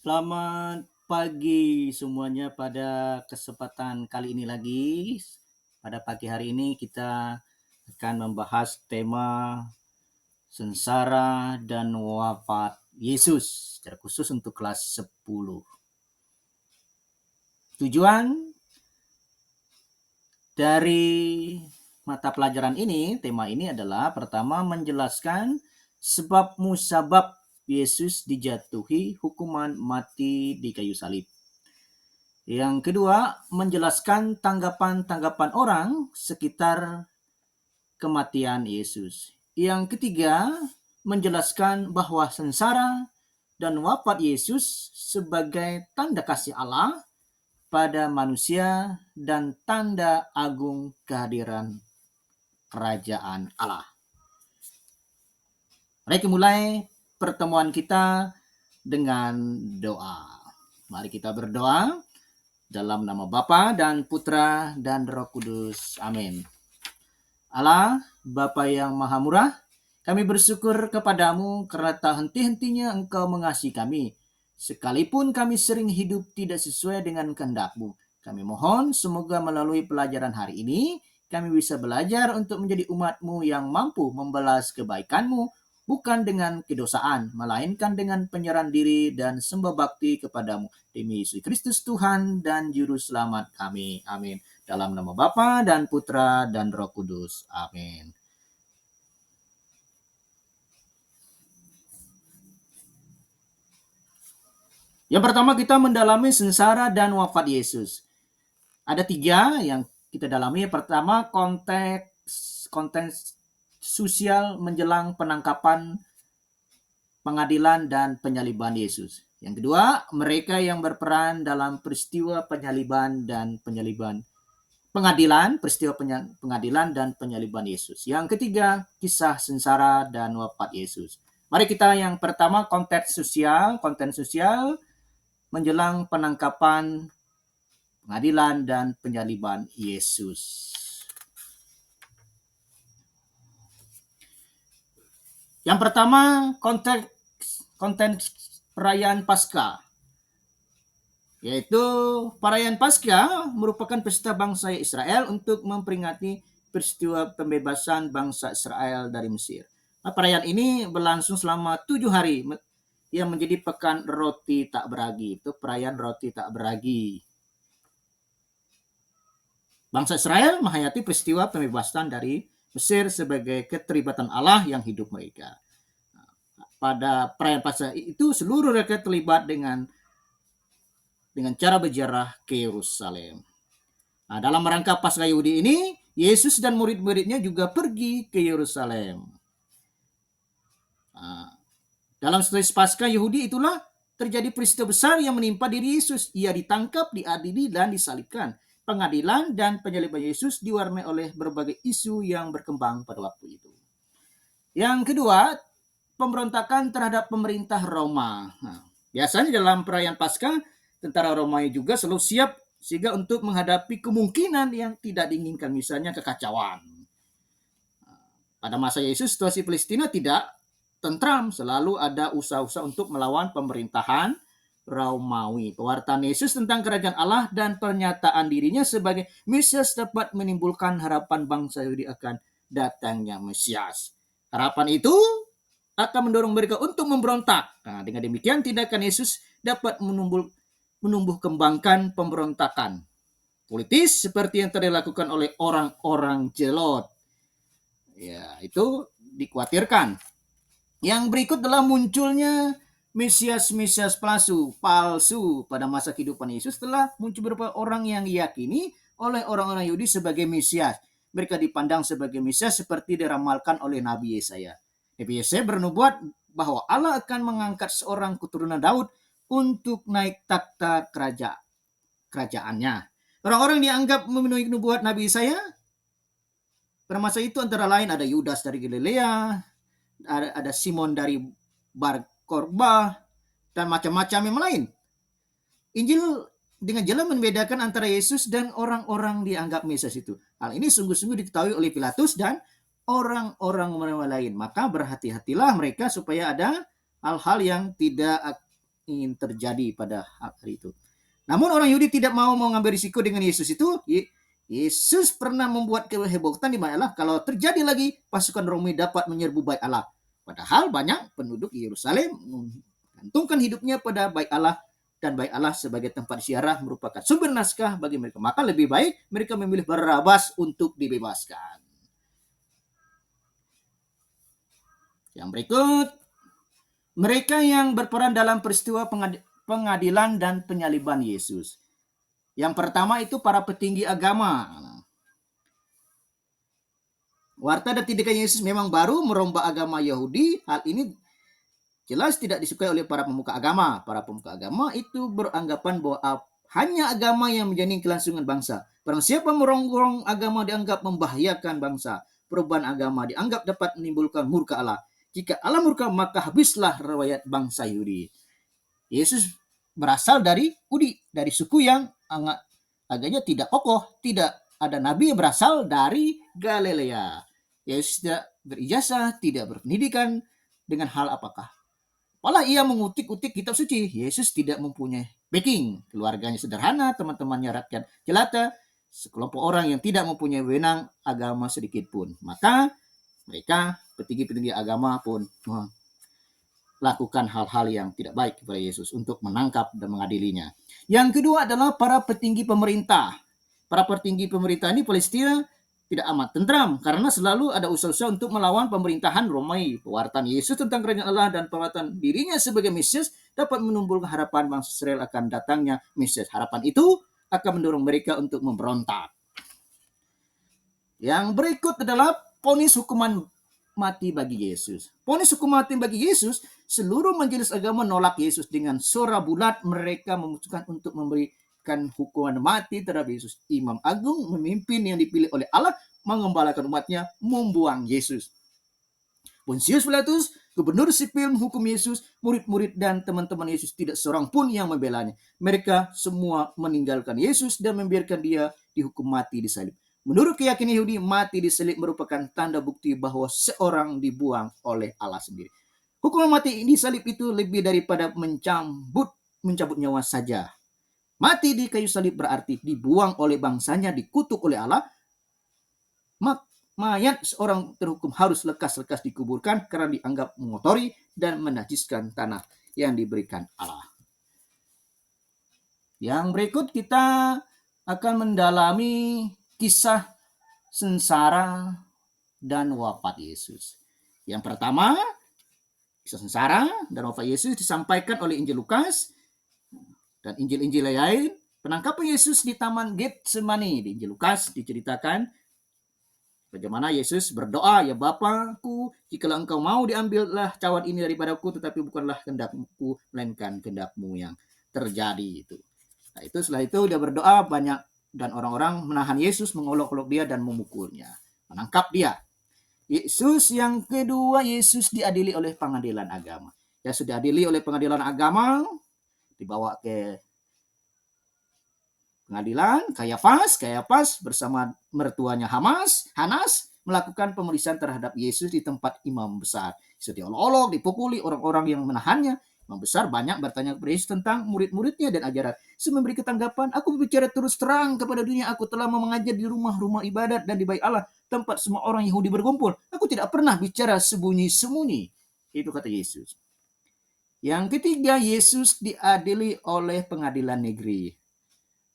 Selamat pagi semuanya pada kesempatan kali ini lagi. Pada pagi hari ini kita akan membahas tema sengsara dan wafat Yesus secara khusus untuk kelas 10. Tujuan dari mata pelajaran ini, tema ini adalah pertama menjelaskan sebab musabab Yesus dijatuhi hukuman mati di kayu salib. Yang kedua, menjelaskan tanggapan-tanggapan orang sekitar kematian Yesus. Yang ketiga, menjelaskan bahwa sengsara dan wafat Yesus sebagai tanda kasih Allah pada manusia dan tanda agung kehadiran kerajaan Allah. Mari kita mulai pertemuan kita dengan doa. Mari kita berdoa. Dalam nama Bapa dan Putra dan Roh Kudus. Amin. Allah, Bapa yang Maha Murah, kami bersyukur kepadamu karena tak henti-hentinya Engkau mengasihi kami. Sekalipun kami sering hidup tidak sesuai dengan kehendak-Mu. Kami mohon semoga melalui pelajaran hari ini, kami bisa belajar untuk menjadi umat-Mu yang mampu membalas kebaikan-Mu, bukan dengan kedosaan, melainkan dengan penyerahan diri dan sembah bakti kepadamu. Demi Yesus Kristus Tuhan dan Juru Selamat kami. Amin. Dalam nama Bapa dan Putra dan Roh Kudus. Amin. Yang pertama kita mendalami sengsara dan wafat Yesus. Ada 3 yang kita dalami. Pertama, konteks sosial menjelang penangkapan, pengadilan, dan penyaliban Yesus. Yang kedua, mereka yang berperan dalam peristiwa penyaliban dan peristiwa pengadilan dan penyaliban Yesus. Yang ketiga, kisah sengsara dan wafat Yesus. Mari kita yang pertama, konten sosial menjelang penangkapan, pengadilan, dan penyaliban Yesus. Yang pertama, konteks perayaan Paskah, yaitu perayaan Paskah merupakan pesta bangsa Israel untuk memperingati peristiwa pembebasan bangsa Israel dari Mesir. Nah, perayaan ini berlangsung selama 7 hari yang menjadi pekan roti tak beragi. Itu perayaan roti tak beragi. Bangsa Israel menghayati peristiwa pembebasan dari Mesir sebagai keterlibatan Allah yang hidup mereka. Pada perayaan Paskah itu seluruh mereka terlibat dengan cara berziarah ke Yerusalem. Nah, dalam rangka Paskah Yahudi ini, Yesus dan murid-muridnya juga pergi ke Yerusalem. Nah, dalam situasi Paskah Yahudi itulah terjadi peristiwa besar yang menimpa diri Yesus. Ia ditangkap, diadili, dan disalibkan. Pengadilan dan penyaliban Yesus diwarnai oleh berbagai isu yang berkembang pada waktu itu. Yang kedua, pemberontakan terhadap pemerintah Roma. Nah, biasanya dalam perayaan Paskah, tentara Romawi juga selalu siap sehingga untuk menghadapi kemungkinan yang tidak diinginkan, misalnya kekacauan. Pada masa Yesus, situasi Palestina tidak tentram, selalu ada usaha-usaha untuk melawan pemerintahan Romawi. Pewartaan Yesus tentang kerajaan Allah dan pernyataan dirinya sebagai Mesias dapat menimbulkan harapan bangsa Yahudi akan datangnya Mesias. Harapan itu akan mendorong mereka untuk memberontak. Nah, dengan demikian tindakan Yesus dapat menumbuh kembangkan pemberontakan politis seperti yang telah dilakukan oleh orang-orang Zelot. Ya, itu dikhawatirkan. Yang berikut adalah munculnya Mesias palsu pada masa kehidupan Yesus. Telah muncul beberapa orang yang diyakini oleh orang-orang Yahudi sebagai Mesias. Mereka dipandang sebagai Mesias seperti diramalkan oleh Nabi Yesaya. Nabi Yesaya bernubuat bahwa Allah akan mengangkat seorang keturunan Daud untuk naik takhta kerajaannya. Orang-orang dianggap memenuhi nubuat Nabi Yesaya pada masa itu antara lain ada Yudas dari Galilea, ada Simon dari Bar Korbah, dan macam-macam yang lain. Injil dengan jelas membedakan antara Yesus dan orang-orang dianggap Mesias itu. Hal ini sungguh-sungguh diketahui oleh Pilatus dan orang-orang lain. Maka berhati-hatilah mereka supaya ada hal-hal yang tidak ingin terjadi pada hari itu. Namun orang Yahudi tidak mau mengambil risiko dengan Yesus itu. Yesus pernah membuat kehebohan di Bait Allah kalau terjadi lagi pasukan Romawi dapat menyerbu Bait Allah. Padahal banyak penduduk Yerusalem menggantungkan hidupnya pada Bait Allah, dan Bait Allah sebagai tempat ziarah merupakan sumber naskah bagi mereka. Maka lebih baik mereka memilih Barabas untuk dibebaskan. Yang berikut, mereka yang berperan dalam peristiwa pengadilan dan penyaliban Yesus. Yang pertama itu para petinggi agama. Warta dan tindakan Yesus memang baru merombak agama Yahudi. Hal ini jelas tidak disukai oleh para pemuka agama. Para pemuka agama itu beranggapan bahwa hanya agama yang menjamin kelangsungan bangsa. Barang siapa merongrong agama dianggap membahayakan bangsa. Perubahan agama dianggap dapat menimbulkan murka Allah. Jika Allah murka, maka habislah riwayat bangsa Yahudi. Yesus berasal dari Udi, dari suku yang agaknya tidak kokoh. Tidak ada nabi yang berasal dari Galilea. Yesus tidak berijazah, tidak berpendidikan. Dengan hal apakah? Malah ia mengutik-utik kitab suci. Yesus tidak mempunyai backing. Keluarganya sederhana, teman-temannya rakyat jelata, sekelompok orang yang tidak mempunyai wewenang agama sedikit pun. Maka mereka, petinggi-petinggi agama pun melakukan hal-hal yang tidak baik kepada Yesus untuk menangkap dan mengadilinya. Yang kedua adalah para petinggi pemerintah. Para petinggi pemerintah ini Palestina tidak amat tentram karena selalu ada usaha-usaha untuk melawan pemerintahan Romawi. Pewartaan Yesus tentang kerajaan Allah dan pewartaan dirinya sebagai Mesias dapat menumbuhkan harapan bangsa Israel akan datangnya Mesias. Harapan itu akan mendorong mereka untuk memberontak. Yang berikut adalah vonis hukuman mati bagi Yesus. Vonis hukum mati bagi Yesus, seluruh majelis agama menolak Yesus. Dengan suara bulat mereka memutuskan untuk memberikan hukuman mati terhadap Yesus. Imam Agung, pemimpin yang dipilih oleh Allah, mengembalakan umatnya, membuang Yesus. Pontius Pilatus, gubernur sipil, menghukum Yesus. Murid-murid dan teman-teman Yesus tidak seorang pun yang membelanya. Mereka semua meninggalkan Yesus dan membiarkan dia dihukum mati di salib. Menurut keyakinan Yahudi, mati di salib merupakan tanda bukti bahwa seorang dibuang oleh Allah sendiri. Hukuman mati di salib itu lebih daripada mencabut nyawa saja. Mati di kayu salib berarti dibuang oleh bangsanya, dikutuk oleh Allah. Mayat seorang terhukum harus lekas-lekas dikuburkan karena dianggap mengotori dan menajiskan tanah yang diberikan Allah. Yang berikut kita akan mendalami kisah sengsara dan wafat Yesus. Yang pertama, kisah sengsara dan wafat Yesus disampaikan oleh Injil Lukas dan Injil-Injil lain. Penangkapan Yesus di Taman Getsemani di Injil Lukas diceritakan bagaimana Yesus berdoa, "Ya Bapa-Ku, jikalau Engkau mau, diambillah cawan ini daripadaku, tetapi bukanlah kehendak-Ku, melainkan kehendak-Mu yang terjadi." Nah, setelah itu dia berdoa banyak, dan orang-orang menahan Yesus, mengolok-olok dia dan memukulnya, menangkap dia. Yesus yang kedua, Yesus diadili oleh pengadilan agama. Ya, sudah diadili oleh pengadilan agama, dibawa ke pengadilan. Kayafas bersama mertuanya Hanas melakukan pemeriksaan terhadap Yesus di tempat imam besar. Yesus diolok-olok, dipukuli orang-orang yang menahannya. Imam besar banyak bertanya kepada Yesus tentang murid-muridnya dan ajaran. Yesus memberi tanggapan, "Aku berbicara terus terang kepada dunia. Aku telah mengajar di rumah-rumah ibadat dan di Bait Allah, tempat semua orang Yahudi berkumpul. Aku tidak pernah bicara sembunyi-sembunyi." Itu kata Yesus. Yang ketiga, Yesus diadili oleh pengadilan negeri.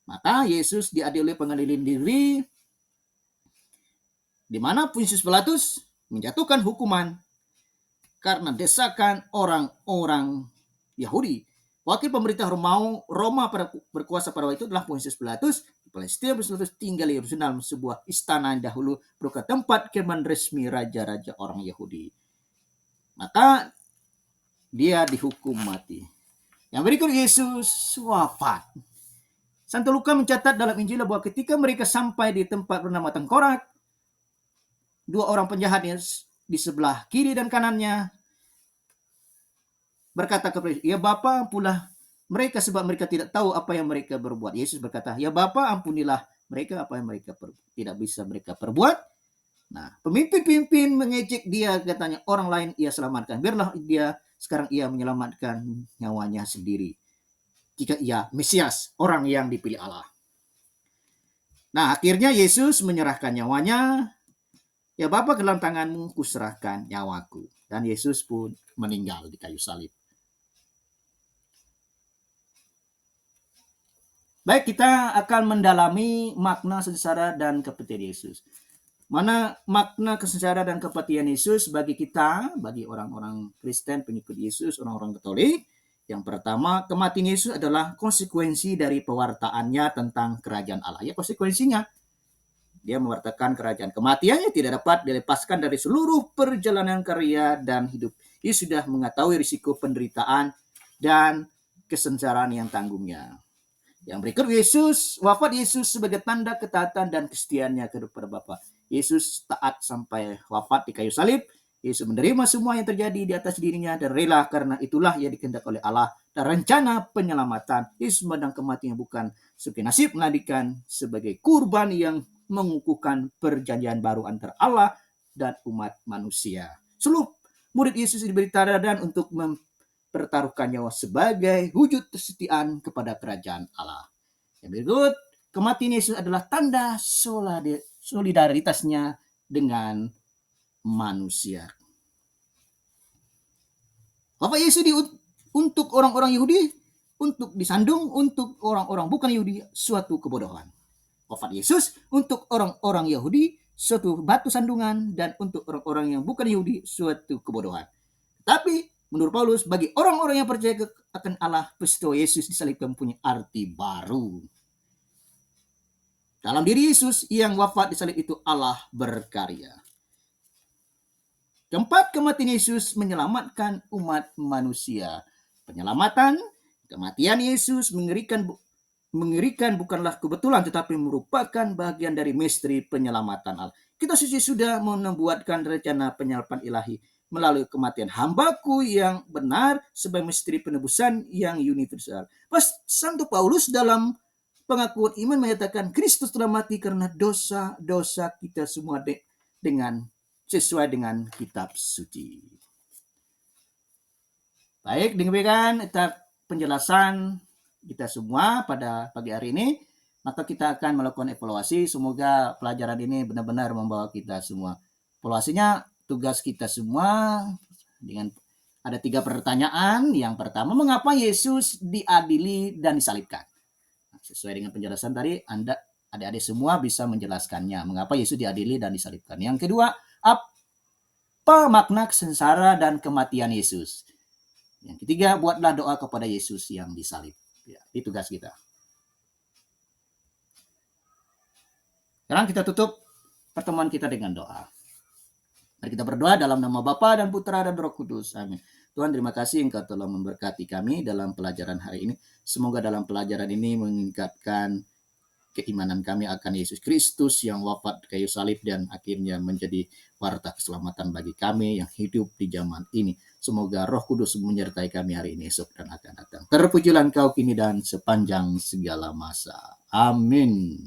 Maka Yesus diadili oleh pengadilan negeri di mana Pontius Pilatus menjatuhkan hukuman karena desakan orang-orang Yahudi. Wakil pemerintah Roma berkuasa pada waktu itu adalah Pontius Pilatus. Palestina Pilatus tinggal di Yerusalem, sebuah istana yang dahulu merupakan tempat kediaman resmi raja-raja orang Yahudi. Maka dia dihukum mati. Yang berikut, Yesus wafat. Santo Lukas mencatat dalam Injil bahwa ketika mereka sampai di tempat bernama Tengkorak, dua orang penjahat di sebelah kiri dan kanannya berkata kepada Yesus, "Ya Bapa, ampunilah mereka sebab mereka tidak tahu apa yang mereka berbuat." Yesus berkata, "Ya Bapa, ampunilah mereka apa yang mereka tidak bisa mereka perbuat." Nah, pemimpin-pemimpin mengejek dia, katanya, "Orang lain ia selamatkan, biarlah dia sekarang ia menyelamatkan nyawanya sendiri. Jika ia Mesias, orang yang dipilih Allah. Nah, akhirnya Yesus menyerahkan nyawanya. Ya Bapa, ke dalam tanganmu kuserahkan nyawaku. Dan Yesus pun meninggal di kayu salib. Baik, kita akan mendalami makna sengsara dan kematian Yesus. Mana makna kesengsaraan dan kematian Yesus bagi kita, bagi orang-orang Kristen, pengikut Yesus, orang-orang Katolik. Yang pertama, kematian Yesus adalah konsekuensi dari pewartaannya tentang kerajaan Allah. Ya, konsekuensinya. Dia mewartakan kerajaan. Kematiannya tidak dapat dilepaskan dari seluruh perjalanan karya dan hidup. Dia sudah mengetahui risiko penderitaan dan kesengsaraan yang tanggungnya. Yang berikut, wafat Yesus sebagai tanda ketaatan dan kesetiaannya kepada Bapa. Yesus taat sampai wafat di kayu salib. Yesus menerima semua yang terjadi di atas dirinya dan rela, karena itulah ia dikehendak oleh Allah. Dan rencana penyelamatan, Yesus memandang kematian bukan sebagai nasib, melainkan sebagai kurban yang mengukuhkan perjanjian baru antara Allah dan umat manusia. Seluruh murid Yesus diberi teladan untuk mempertaruhkan nyawa sebagai wujud kesetiaan kepada kerajaan Allah. Yang berikut, kematian Yesus adalah tanda solidaritasnya dengan manusia. Bapak Yesus untuk orang-orang Yahudi, untuk disandung, untuk orang-orang bukan Yahudi, suatu kebodohan. Wafat Yesus untuk orang-orang Yahudi suatu batu sandungan, dan untuk orang-orang yang bukan Yahudi suatu kebodohan. Tapi menurut Paulus, bagi orang-orang yang percaya akan Allah, peristiwa Yesus disalibkan punya arti baru. Dalam diri Yesus yang wafat disalib itu Allah berkarya. Keempat, kematian Yesus menyelamatkan umat manusia. Penyelamatan, kematian Yesus mengerikan bukanlah kebetulan, tetapi merupakan bagian dari misteri penyelamatan Allah. Kita sudah membuatkan rencana penyaliban ilahi melalui kematian hambaku yang benar sebagai misteri penebusan yang universal. Santo Paulus dalam pengakuan iman menyatakan Kristus telah mati karena dosa-dosa kita semua dengan sesuai dengan kitab suci. Baik, demikian penjelasan kita semua pada pagi hari ini. Maka kita akan melakukan evaluasi. Semoga pelajaran ini benar-benar membawa kita semua. Evaluasinya, tugas kita semua dengan ada 3 pertanyaan. Yang pertama, mengapa Yesus diadili dan disalibkan? Sesuai dengan penjelasan tadi, adik-adik semua bisa menjelaskannya. Mengapa Yesus diadili dan disalibkan? Yang kedua, apa makna kesengsara dan kematian Yesus? Yang ketiga, buatlah doa kepada Yesus yang disalib. Ya, itu tugas kita. Sekarang kita tutup pertemuan kita dengan doa. Mari kita berdoa dalam nama Bapa dan Putra dan Roh Kudus. Amin. Tuhan, terima kasih Engkau telah memberkati kami dalam pelajaran hari ini. Semoga dalam pelajaran ini meningkatkan keimanan kami akan Yesus Kristus yang wafat kayu salib dan akhirnya menjadi warta keselamatan bagi kami yang hidup di zaman ini. Semoga Roh Kudus menyertai kami hari ini, esok, dan akan datang. Terpujilah Engkau kini dan sepanjang segala masa. Amin.